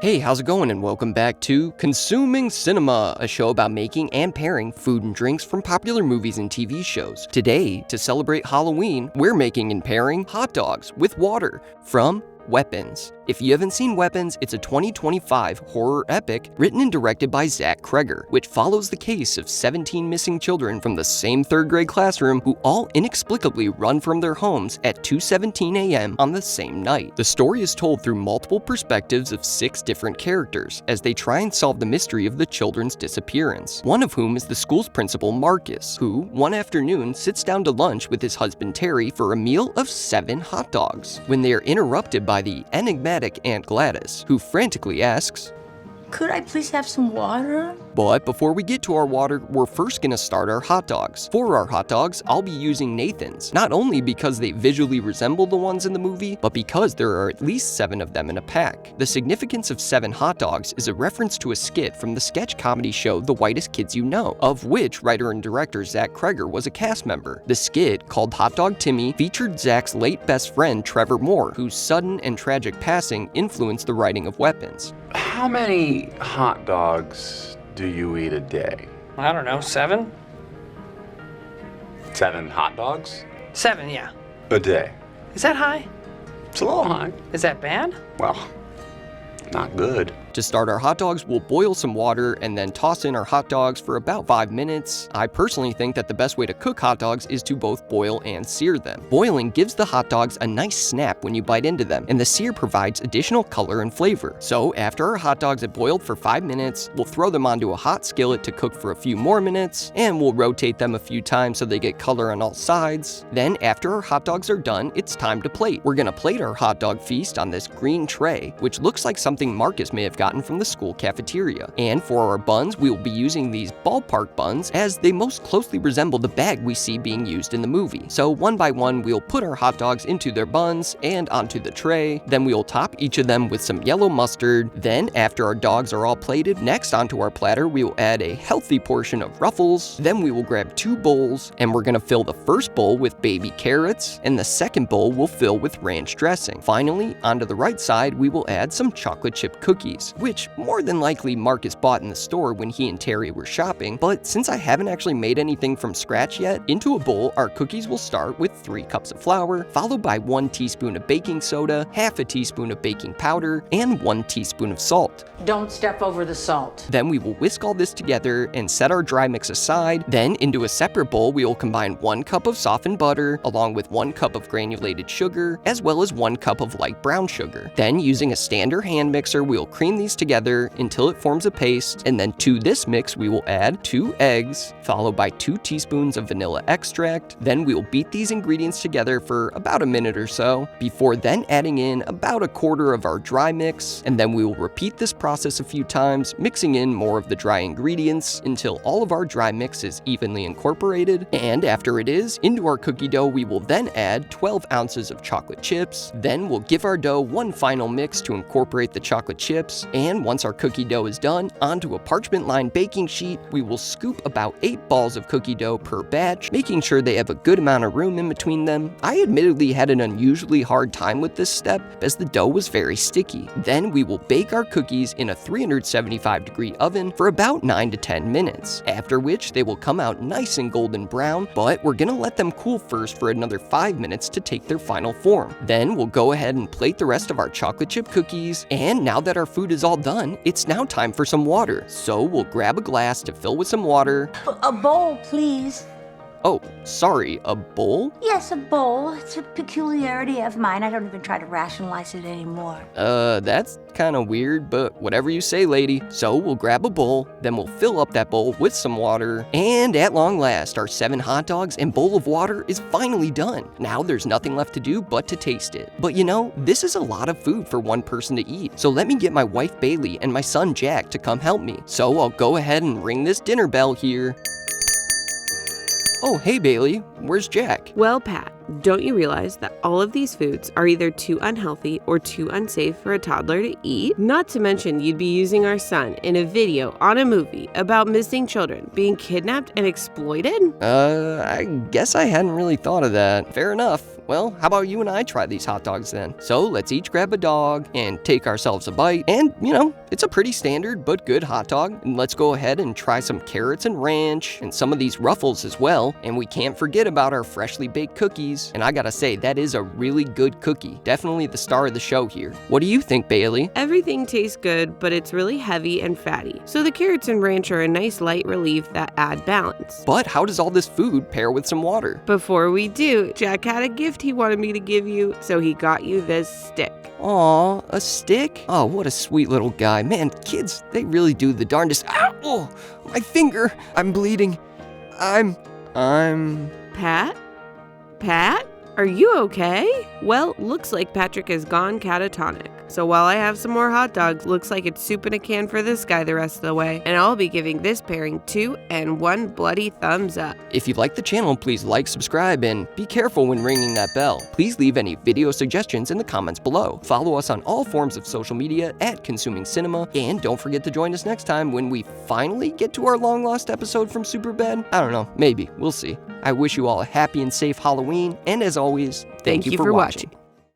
Hey, how's it going, and welcome back to Consuming Cinema, a show about making and pairing food and drinks from popular movies and TV shows. Today, to celebrate Halloween, we're making and pairing hot dogs with water from Weapons. If you haven't seen Weapons, it's a 2025 horror epic written and directed by Zach Creggar, which follows the case of 17 missing children from the same third grade classroom who all inexplicably run from their homes at 2:17 a.m. on the same night. The story is told through multiple perspectives of 6 different characters as they try and solve the mystery of the children's disappearance, one of whom is the school's principal Marcus, who, one afternoon, sits down to lunch with his husband Terry for a meal of 7 hot dogs, when they are interrupted by the enigmatic Aunt Gladys, who frantically asks, "Could I please have some water?" But before we get to our water, we're first gonna start our hot dogs. For our hot dogs, I'll be using Nathan's, not only because they visually resemble the ones in the movie, but because there are at least 7 of them in a pack. The significance of 7 hot dogs is a reference to a skit from the sketch comedy show The Whitest Kids You Know, of which writer and director Zach Creggar was a cast member. The skit, called Hot Dog Timmy, featured Zach's late best friend Trevor Moore, whose sudden and tragic passing influenced the writing of Weapons. How many hot dogs do you eat a day? I don't know, 7? 7 hot dogs? 7, yeah. A day. Is that high? It's a little high. Is that bad? Well, not good. To start our hot dogs, we'll boil some water and then toss in our hot dogs for about 5 minutes. I personally think that the best way to cook hot dogs is to both boil and sear them. Boiling gives the hot dogs a nice snap when you bite into them, and the sear provides additional color and flavor. So after our hot dogs have boiled for 5 minutes, we'll throw them onto a hot skillet to cook for a few more minutes, and we'll rotate them a few times so they get color on all sides. Then after our hot dogs are done, it's time to plate. We're gonna plate our hot dog feast on this green tray, which looks like something Marcus may have gotten from the school cafeteria. And for our buns, we will be using these ballpark buns as they most closely resemble the bag we see being used in the movie. So one by one, we'll put our hot dogs into their buns and onto the tray. Then we'll top each of them with some yellow mustard. Then after our dogs are all plated, next onto our platter, we will add a healthy portion of Ruffles. Then we will grab 2 bowls, and we're gonna fill the first bowl with baby carrots, and the second bowl we'll fill with ranch dressing. Finally, onto the right side, we will add some chocolate chip cookies, which more than likely Marcus bought in the store when he and Terry were shopping, but since I haven't actually made anything from scratch yet, into a bowl our cookies will start with 3 cups of flour, followed by 1 teaspoon of baking soda, half a teaspoon of baking powder, and 1 teaspoon of salt. Don't step over the salt. Then we will whisk all this together and set our dry mix aside. Then into a separate bowl we will combine 1 cup of softened butter along with 1 cup of granulated sugar, as well as 1 cup of light brown sugar. Then using a stand or hand mixer, we will cream these together until it forms a paste, and then to this mix we will add 2 eggs, followed by 2 teaspoons of vanilla extract. Then we will beat these ingredients together for about a minute or so, before then adding in about 1/4 of our dry mix, and then we will repeat this process a few times, mixing in more of the dry ingredients until all of our dry mix is evenly incorporated. And after it is, into our cookie dough we will then add 12 ounces of chocolate chips. Then we'll give our dough one final mix to incorporate the chocolate chips, and once our cookie dough is done, onto a parchment-lined baking sheet, we will scoop about 8 balls of cookie dough per batch, making sure they have a good amount of room in between them. I admittedly had an unusually hard time with this step as the dough was very sticky. Then we will bake our cookies in a 375-degree oven for about 9 to 10 minutes, after which they will come out nice and golden brown, but we're gonna let them cool first for another 5 minutes to take their final form. Then we'll go ahead and plate the rest of our chocolate chip cookies, and now that our food is all done, it's now time for some water. So we'll grab a glass to fill with some water. A bowl, please. Oh, sorry, a bowl? Yes, a bowl. It's a peculiarity of mine. I don't even try to rationalize it anymore. That's kinda weird, but whatever you say, lady. So we'll grab a bowl, then we'll fill up that bowl with some water, and at long last, our 7 hot dogs and bowl of water is finally done. Now there's nothing left to do but to taste it. But you know, this is a lot of food for one person to eat, so let me get my wife Bailey and my son Jack to come help me. So I'll go ahead and ring this dinner bell here. Oh, hey Bailey, where's Jack? Well, Pat, don't you realize that all of these foods are either too unhealthy or too unsafe for a toddler to eat? Not to mention you'd be using our son in a video on a movie about missing children being kidnapped and exploited? I guess I hadn't really thought of that. Fair enough. Well, how about you and I try these hot dogs then? So let's each grab a dog and take ourselves a bite. And, it's a pretty standard but good hot dog. And let's go ahead and try some carrots and ranch and some of these Ruffles as well. And we can't forget about our freshly baked cookies. And I gotta say, that is a really good cookie. Definitely the star of the show here. What do you think, Bailey? Everything tastes good, but it's really heavy and fatty. So the carrots and ranch are a nice light relief that add balance. But how does all this food pair with some water? Before we do, Jack had a gift he wanted me to give you, so he got you this stick. Aw, a stick? Oh, what a sweet little guy. Man, kids, they really do the darndest. Ow! Oh, my finger! I'm bleeding. I'm... Pat? Pat? Are you okay? Well, looks like Patrick has gone catatonic. So while I have some more hot dogs, looks like it's soup in a can for this guy the rest of the way. And I'll be giving this pairing 2 and 1 bloody thumbs up. If you like the channel, please like, subscribe, and be careful when ringing that bell. Please leave any video suggestions in the comments below. Follow us on all forms of social media at Consuming Cinema. And don't forget to join us next time when we finally get to our long-lost episode from Superbad. I don't know, maybe. We'll see. I wish you all a happy and safe Halloween. And as always, thank you for watching.